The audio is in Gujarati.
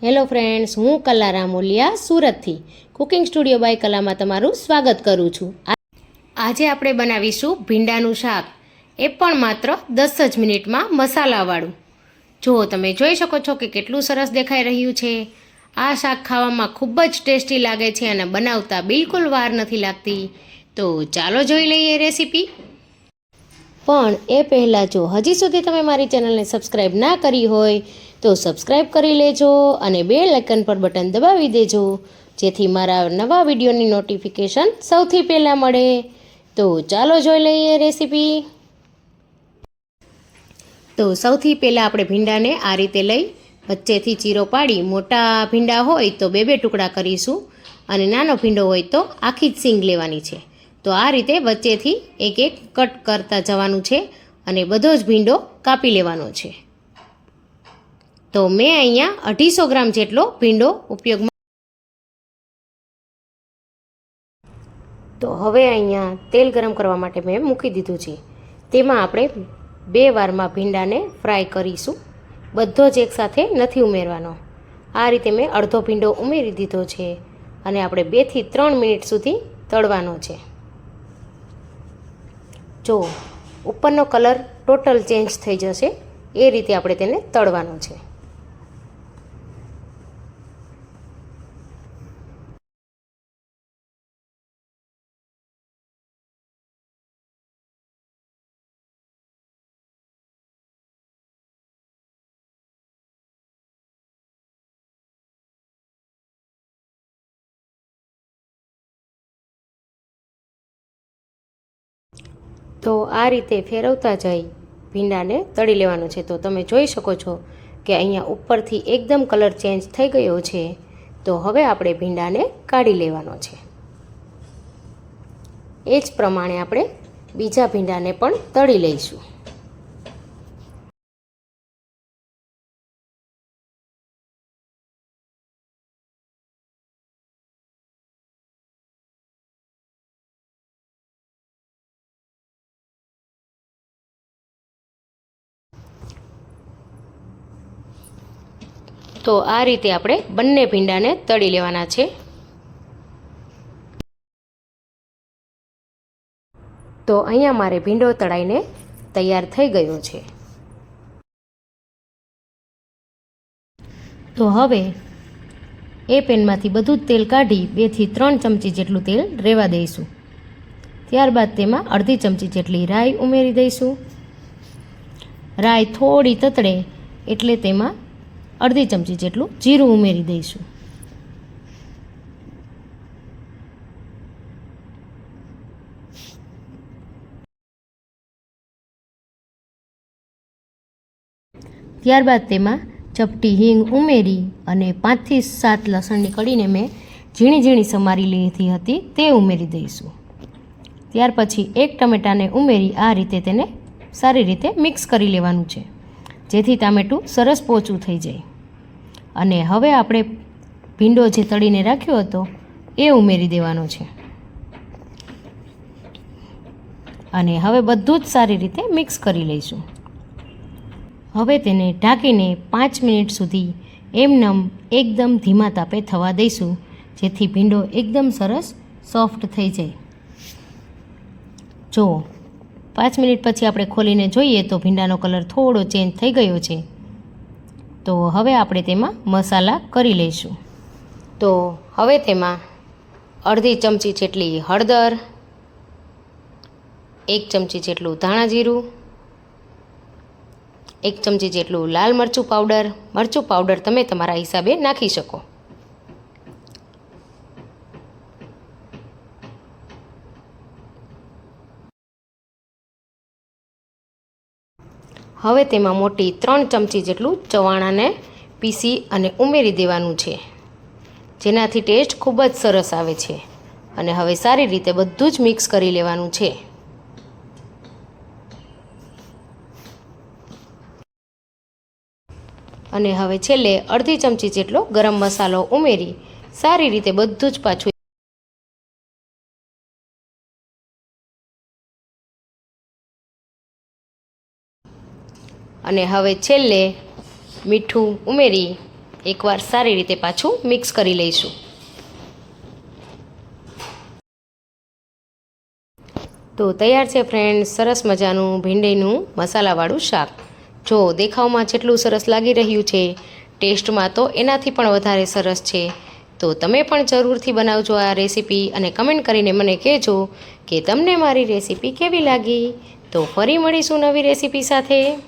હેલો ફ્રેન્ડ્સ, હું કલા રામોલિયા સુરતથી કુકિંગ સ્ટુડિયો બાય કલામાં તમારું સ્વાગત કરું છું। આજે આપણે બનાવીશું ભીંડાનું શાક, એ પણ માત્ર 10 જ મિનિટમાં મસાલાવાળું। જો તમે જોઈ શકો છો કે કેટલું સરસ દેખાઈ રહ્યું છે। આ શાક ખાવામાં ખૂબ જ ટેસ્ટી લાગે છે અને બનાવતા બિલકુલ વાર નથી લાગતી। તો ચાલો જોઈ લઈએ રેસીપી। પણ એ પહેલાં જો હજી સુધી તમે મારી ચેનલને સબસ્ક્રાઈબ ના કરી હોય તો સબસ્ક્રાઈબ કરી લેજો અને બેલ આઇકન પર બટન દબાવી દેજો, જેથી મારા નવા વિડીયોની નોટિફિકેશન સૌથી પહેલાં મળે। તો ચાલો જોઈ લઈએ રેસીપી। તો સૌથી પહેલાં આપણે ભીંડાને આ રીતે લઈ વચ્ચેથી ચીરો પાડી, મોટા ભીંડા હોય તો બે ટુકડા કરીશું અને નાનો ભીંડો હોય તો આખી જ સિંગ લેવાની છે। તો આ રીતે વચ્ચેથી એક એક કટ કરતા જવાનું છે અને બધો જ ભીંડો કાપી લેવાનો છે। તો મેં અહીંયા 250 ગ્રામ જેટલો ભીંડો ઉપયોગમાં। તો હવે અહીંયા તેલ ગરમ કરવા માટે મેં મૂકી દીધું છે। તેમાં આપણે 2 વારમાં ભીંડાને ફ્રાય કરીશું, બધો જ એકસાથે નથી ઉમેરવાનો। આ રીતે મેં અડધો ભીંડો ઉમેરી દીધો છે અને આપણે 2 થી 3 મિનિટ સુધી તળવાનો છે। જો ઉપરનો કલર ટોટલ ચેન્જ થઈ જશે એ રીતે આપણે તેને તળવાનો છે। તો આ રીતે ફેરવતા જઈ ભીંડાને તળી લેવાનું છે। તો તમે જોઈ શકો છો કે અહીંયા ઉપરથી એકદમ કલર ચેન્જ થઈ ગયો છે। તો હવે આપણે ભીંડાને કાઢી લેવાનો છે। એ જ પ્રમાણે આપણે બીજા ભીંડાને પણ તળી લઈશું। તો આ રીતે આપણે બંને ભીંડાને તળી લેવાના છે। તો અહીંયા મારે ભીંડો તળાઈને તૈયાર થઈ ગયો છે। તો હવે એ પેનમાંથી બધું જ તેલ કાઢી 2 થી 3 ચમચી જેટલું તેલ રહેવા દઈશું। ત્યારબાદ તેમાં અડધી ચમચી જેટલી રાઈ ઉમેરી દઈશું। રાઈ થોડી તતડે એટલે તેમાં અડધી ચમચી જેટલું જીરું ઉમેરી દઈશું। ત્યારબાદ તેમાં ચપટી હિંગ ઉમેરી અને 5 થી 7 લસણની કળીને મેં ઝીણી ઝીણી સમારી લીધી હતી તે ઉમેરી દઈશું। ત્યાર પછી 1 ટમેટાને ઉમેરી આ રીતે તેને સારી રીતે મિક્સ કરી લેવાનું છે, જેથી ટામેટું સરસ પોચું થઈ જાય। અને હવે આપણે ભીંડો જે તળીને રાખ્યો હતો એ ઉમેરી દેવાનો છે અને હવે બધું જ સારી રીતે મિક્સ કરી લઈશું। હવે તેને ઢાંકીને 5 મિનિટ સુધી એમનેમ એકદમ ધીમા તાપે થવા દઈશું, જેથી ભીંડો એકદમ સરસ સોફ્ટ થઈ જાય। જો 5 મિનિટ પછી આપણે ખોલીને જોઈએ તો ભીંડાનો કલર થોડો ચેન્જ થઈ ગયો છે। તો હવે આપણે તેમાં મસાલા કરી લઈશું। તો હવે તેમાં અડધી ચમચી જેટલી હળદર, 1 ચમચી જેટલું ધાણા જીરું, 1 ચમચી જેટલું લાલ મરચું પાવડર તમે તમારા હિસાબે નાખી શકો। હવે તેમાં મોટી 3 ચમચી જેટલું ચવાણાને પીસી અને ઉમેરી દેવાનું છે, જેનાથી ટેસ્ટ ખૂબ જ સરસ આવે છે। અને હવે સારી રીતે બધું જ મિક્સ કરી લેવાનું છે। અને હવે છેલ્લે અડધી ચમચી જેટલો ગરમ મસાલો ઉમેરી સારી રીતે બધું જ પાછું। અને હવે છેલ્લે મીઠું ઉમેરી એકવાર સારી રીતે પાછું મિક્સ કરી લઈશું. તો તૈયાર છે ફ્રેન્ડ્સ, સરસ મજાનું ભીંડીનું મસાલાવાળું શાક. જો દેખાવમાં જેટલું સરસ લાગી રહ્યું છે, ટેસ્ટમાં તો એનાથી પણ વધારે સરસ છે. તો તમે પણ જરૂરથી બનાવજો આ રેસીપી અને કમેન્ટ કરીને મને કહેજો કે તમને મારી રેસીપી કેવી લાગી. તો ફરી મળીશું નવી રેસીપી સાથે.